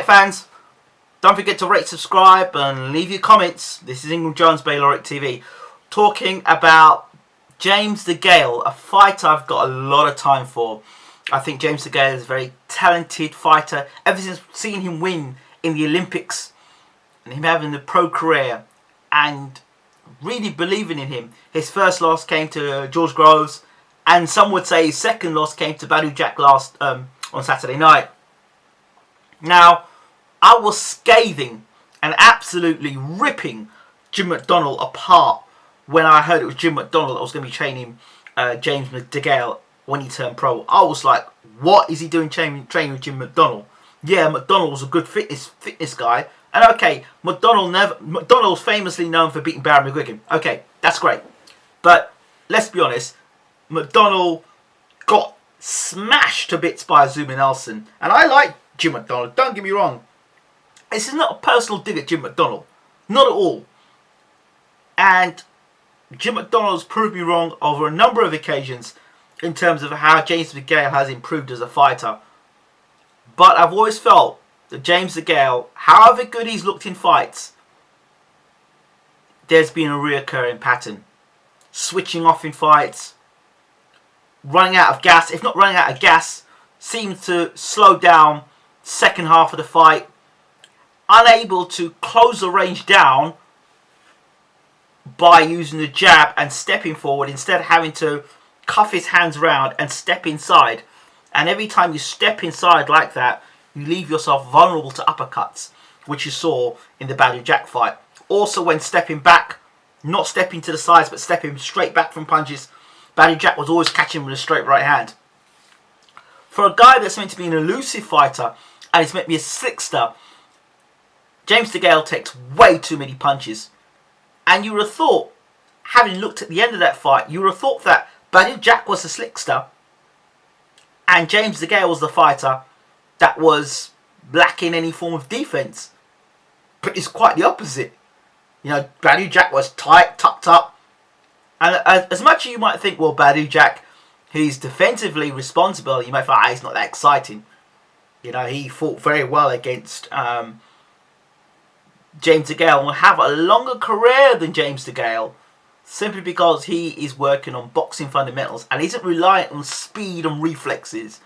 fight fans, don't forget to rate, subscribe and leave your comments. This is Ingram Jones, Bayloric TV, talking about James Degale, a fighter I've got a lot of time for. I think James Degale is a very talented fighter. Ever since seeing him win in the Olympics and him having the pro career and really believing in him. His first loss came to George Groves, and some would say his second loss came to BWTMONLINE last on Saturday night. Now, I was scathing and absolutely ripping Jim McDonnell apart when I heard it was Jim McDonnell that was going to be training James Degale when he turned pro. I was like, what is he doing training with Jim McDonnell? Yeah, McDonnell was a good fitness guy. And okay, McDonnell's famously known for beating Barry McGuigan. Okay, that's great. But let's be honest, McDonnell got smashed to bits by Azumi Nelson. And I like Jim McDonnell, don't get me wrong. This is not a personal dig at Jim McDonnell. Not at all. And Jim McDonnell has proved me wrong over a number of occasions in terms of how James Degale has improved as a fighter. But I've always felt that James Degale, however good he's looked in fights, there's been a reoccurring pattern. Switching off in fights, running out of gas. If not running out of gas, seems to slow down second half of the fight. Unable to close the range down by using the jab and stepping forward, instead of having to cuff his hands around and step inside. And every time you step inside like that, you leave yourself vulnerable to uppercuts, which you saw in the Badou Jack fight. Also, when stepping back, not stepping to the sides, but stepping straight back from punches, Badou Jack was always catching him with a straight right hand. For a guy that's meant to be an elusive fighter, and he's meant to be a slickster, James Degale takes way too many punches. And you would have thought, having looked at the end of that fight, you would have thought that Badou Jack was the slickster and James Degale was the fighter that was lacking any form of defense. But it's quite the opposite. You know, Badou Jack was tight, tucked up. And as much as you might think, well, Badou Jack, he's defensively responsible, you might find, he's not that exciting. You know, he fought very well against James Degale and will have a longer career than James Degale, simply because he is working on boxing fundamentals and isn't reliant on speed and reflexes.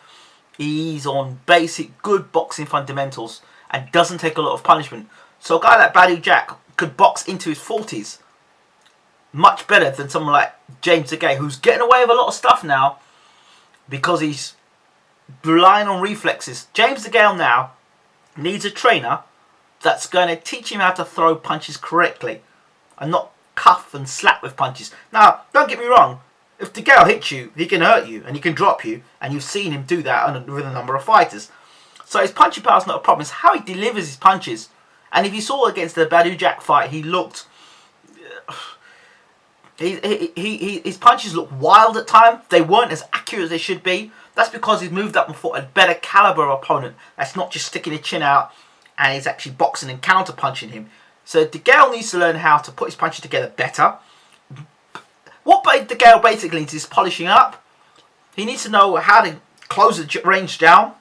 He's on basic good boxing fundamentals and doesn't take a lot of punishment. So a guy like Badou Jack could box into his 40s much better than someone like James Degale, who's getting away with a lot of stuff now because he's relying on reflexes. James Degale now needs a trainer that's going to teach him how to throw punches correctly and not cuff and slap with punches. Now, don't get me wrong, if Degale hits you, he can hurt you and he can drop you, and you've seen him do that with a number of fighters. So his punching power is not a problem, it's how he delivers his punches. And if you saw against the Badou Jack fight, he looked... his punches looked wild at times. They weren't as accurate as they should be. That's because he's moved up and fought a better caliber opponent that's not just sticking his chin out and he's actually boxing and counter punching him. So Degale needs to learn how to put his punches together better. What Degale basically needs is polishing up. He needs to know how to close the range down.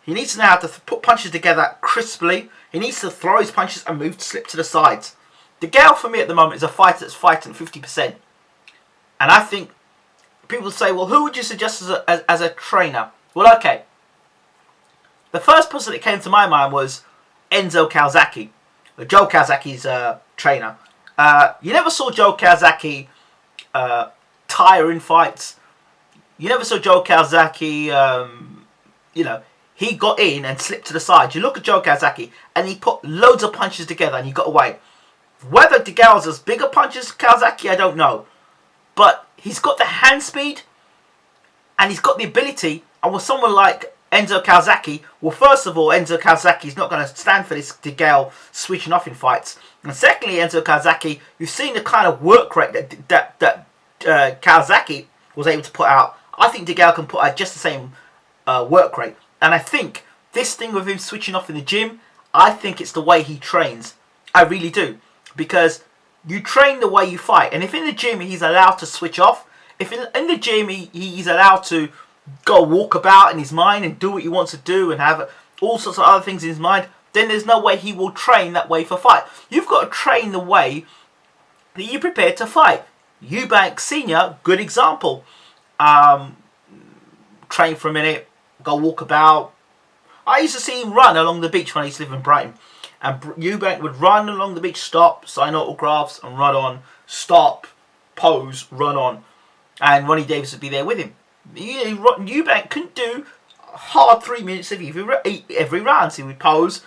He needs to know how to put punches together crisply. He needs to throw his punches and slip to the sides. Degale for me at the moment is a fighter that's fighting 50%. And I think people say, well, who would you suggest as a trainer? Well, okay. The first person that came to my mind was Enzo Calzaghe. Joe Calzaghe's trainer. You never saw Joe Calzaghe tire in fights. You never saw Joe Calzaghe, you know, he got in and slipped to the side. You look at Joe Calzaghe and he put loads of punches together and he got away. Whether Degale's as big a punch as Calzaghe, I don't know. But he's got the hand speed and he's got the ability. And with someone like Enzo Calzaghe, well, first of all, Enzo Calzaghe is not going to stand for this Degale switching off in fights. And secondly, Enzo Calzaghe, you've seen the kind of work rate that Calzaghe was able to put out. I think Degale can put out just the same work rate. And I think this thing with him switching off in the gym, I think it's the way he trains. I really do. Because you train the way you fight. And if in the gym he's allowed to switch off, if in the gym he's allowed to go walk about in his mind and do what he wants to do and have all sorts of other things in his mind, then there's no way he will train that way for fight. You've got to train the way that you prepare to fight. Eubank Senior, good example. Train for a minute, go walk about. I used to see him run along the beach when I used to live in Brighton. And Eubank would run along the beach, stop, sign autographs, and run on. Stop, pose, run on. And Ronnie Davis would be there with him. Eubank couldn't do hard 3 minutes of every round. So he would pose,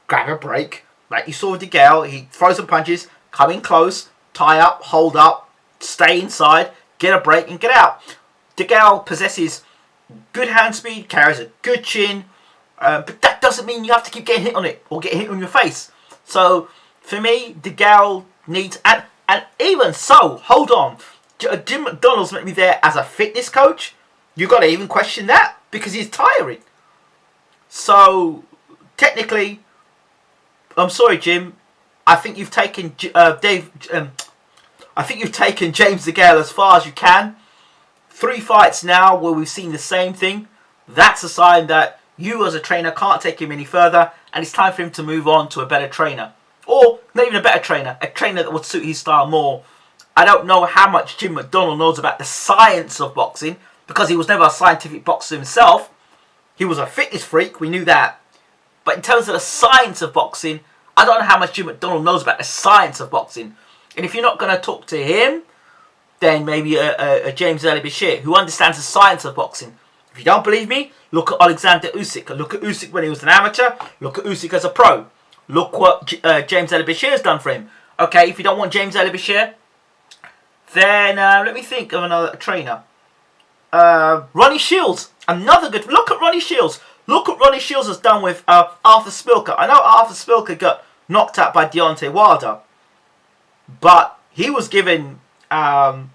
grab a break, like you saw with Degale. He'd throw some punches, come in close, tie up, hold up, stay inside, get a break, and get out. Degale possesses good hand speed, carries a good chin, but that doesn't mean you have to keep getting hit on it or getting hit on your face. So for me, Degale needs, and even so, hold on, Jim McDonnell's meant to be there as a fitness coach. You've got to even question that because he's tiring. So technically, I'm sorry, Jim. I think you've taken I think you've taken James Degale as far as you can. 3 fights now where we've seen the same thing. That's a sign that you as a trainer can't take him any further, and it's time for him to move on to a better trainer. Or not even a better trainer, a trainer that would suit his style more. I don't know how much Jim McDonnell knows about the science of boxing, because he was never a scientific boxer himself. He was a fitness freak, we knew that. But in terms of the science of boxing, I don't know how much Jim McDonnell knows about the science of boxing. And if you're not going to talk to him, then maybe a James Early Bashir, who understands the science of boxing. If you don't believe me, look at Alexander Usyk. Look at Usyk when he was an amateur. Look at Usyk as a pro. Look what James Early Bashir has done for him. Okay, if you don't want James Early Bashir, then let me think of another trainer. Ronnie Shields, another good. Look at Ronnie Shields. Look what Ronnie Shields has done with Arthur Spilker. I know Arthur Spilker got knocked out by Deontay Wilder, but he was given Deontay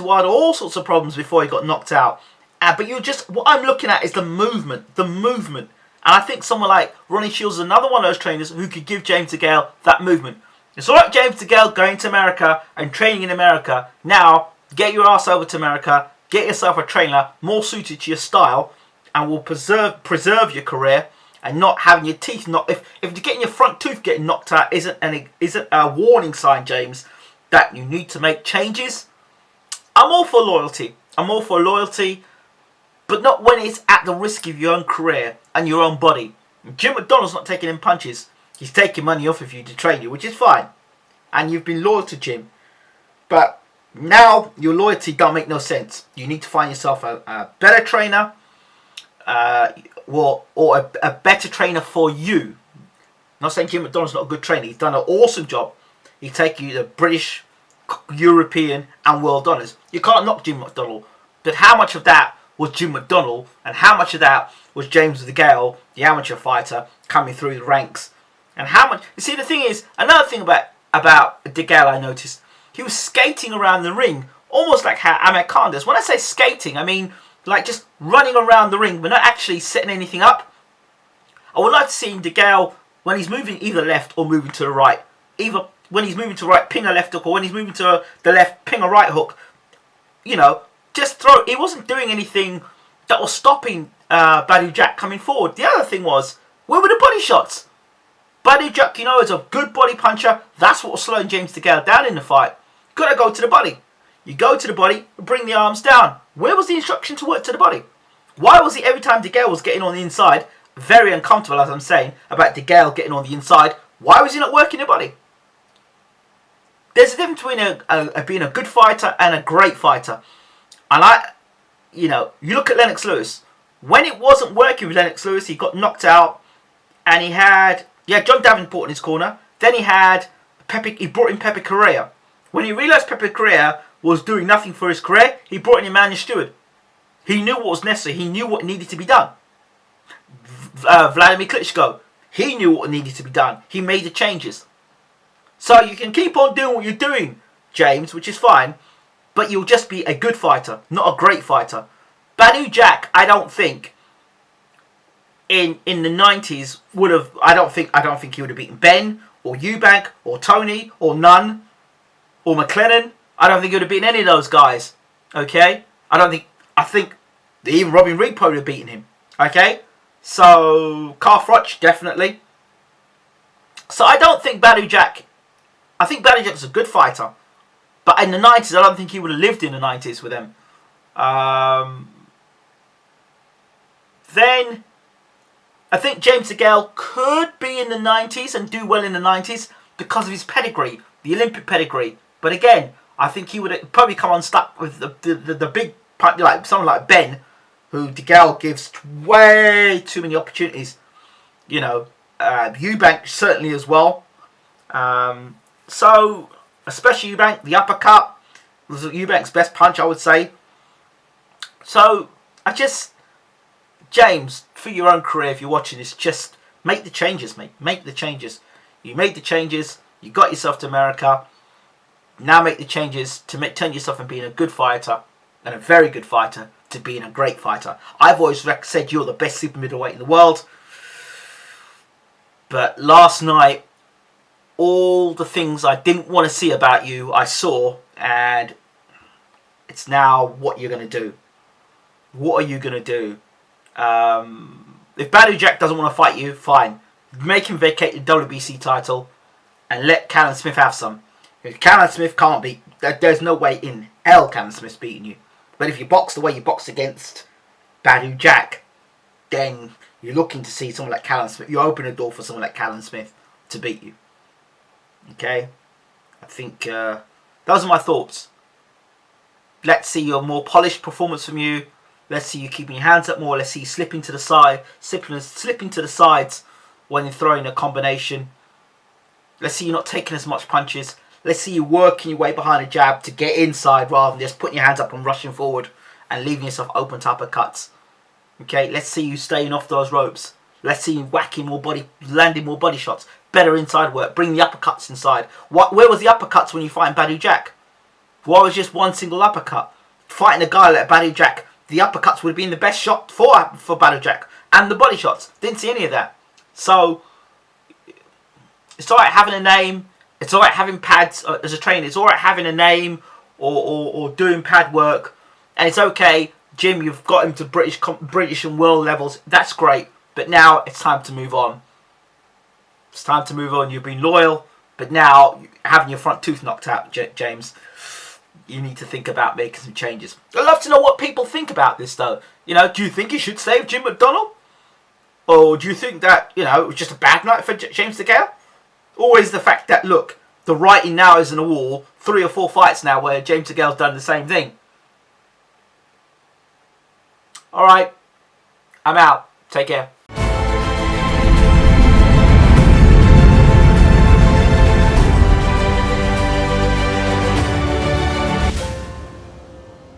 Wilder all sorts of problems before he got knocked out. But what I'm looking at is the movement. And I think someone like Ronnie Shields is another one of those trainers who could give James Degale that movement. It's alright, James Degale, going to America and training in America. Now, get your ass over to America, get yourself a trainer more suited to your style, and will preserve your career, and not having your teeth knocked. If getting your front tooth getting knocked out isn't a warning sign, James, that you need to make changes. I'm all for loyalty. But not when it's at the risk of your own career and your own body. Jim McDonnell's not taking in punches. He's taking money off of you to train you, which is fine. And you've been loyal to Jim. But now your loyalty don't make no sense. You need to find yourself a better trainer, or a better trainer for you. I'm not saying Jim McDonnell's not a good trainer. He's done an awesome job. He's taken you to British, European and world honours. You can't knock Jim McDonnell. But how much of that was Jim McDonnell and how much of that was James Degale, the amateur fighter, coming through the ranks? And how much... You see, the thing is, another thing about Degale I noticed, he was skating around the ring almost like how Amir Khan does. When I say skating, I mean like just running around the ring but not actually setting anything up. I would like to see Degale, when he's moving either left or moving to the right, either when he's moving to the right, ping a left hook, or when he's moving to the left, ping a right hook. You know, just throw. He wasn't doing anything that was stopping Badu Jack coming forward. The other thing was, where were the body shots? Badu Jack, you know, is a good body puncher. That's what was slowing James Degale down in the fight. Got to go to the body. You go to the body, bring the arms down. Where was the instruction to work to the body? Why was it every time Degale was getting on the inside, very uncomfortable as I'm saying, about Degale getting on the inside, why was he not working the body? There's a difference between being a good fighter and a great fighter. And you look at Lennox Lewis. When it wasn't working with Lennox Lewis, he got knocked out, and he had John Davenport in his corner. Then he brought in Pepe Correa. When he realised Pepe Correa was doing nothing for his career, he brought in Emmanuel Stewart. He knew what was necessary. He knew what needed to be done. Vladimir Klitschko, he knew what needed to be done. He made the changes. So you can keep on doing what you're doing, James, which is fine, but you'll just be a good fighter, not a great fighter. Badu Jack, I don't think in the 90s would have. I don't think he would have beaten Ben or Eubank or Tony or Nunn or McLennan. I don't think he would have beaten any of those guys. Okay, I think even Robin Reed probably would have beaten him. Okay, So Calf Roch, definitely. So I don't think Badou Jack. I think Badou Jack's a good fighter, but in the 90s, I don't think he would have lived in the 90s with them. Then I think James Degale could be in the 90s and do well in the 90s because of his pedigree, the Olympic pedigree. But again, I think he would probably come unstuck with the big, like someone like Ben, who Degale gives way too many opportunities. You know, Eubank certainly as well. So, especially Eubank, the uppercut was Eubank's best punch, I would say. So, James, for your own career, if you're watching this, just make the changes, mate. Make the changes. You made the changes. You got yourself to America. Now make the changes to turn yourself from being a good fighter and a very good fighter to being a great fighter. I've always said you're the best super middleweight in the world. But last night, all the things I didn't want to see about you, I saw. And it's now what you're going to do. What are you going to do? If Badou Jack doesn't want to fight you, fine. Make him vacate the WBC title and let Callum Smith have some. If Callum Smith can't beat, there's no way in hell Callum Smith's beating you. But if you box the way you box against Badou Jack, then you're looking to see someone like Callum Smith. You open a door for someone like Callum Smith to beat you. Okay? I think those are my thoughts. Let's see a more polished performance from you. Let's see you keeping your hands up more. Let's see you slipping to the side, slipping to the sides when you're throwing a combination. Let's see you not taking as much punches. Let's see you working your way behind a jab to get inside rather than just putting your hands up and rushing forward and leaving yourself open to uppercuts. Okay, let's see you staying off those ropes. Let's see you whacking more body, landing more body shots. Better inside work. Bring the uppercuts inside. Where was the uppercuts when you fight Badou Jack? Why was just one single uppercut? Fighting a guy like Badou Jack, the uppercuts would have been the best shot for Badou Jack. And the body shots. Didn't see any of that. So, it's alright having a name. It's alright having pads as a trainer. It's alright having a name or doing pad work. And it's okay, Jim, you've got him to British and world levels. That's great. But now it's time to move on. It's time to move on. You've been loyal. But now, having your front tooth knocked out, James, you need to think about making some changes. I'd love to know what people think about this, though. You know, do you think you should save Jim McDonnell? Or do you think that, you know, it was just a bad night for James Degale? Always the fact that, look, the writing now is on the wall. 3 or 4 fights now where James Degale's done the same thing. Alright, I'm out. Take care.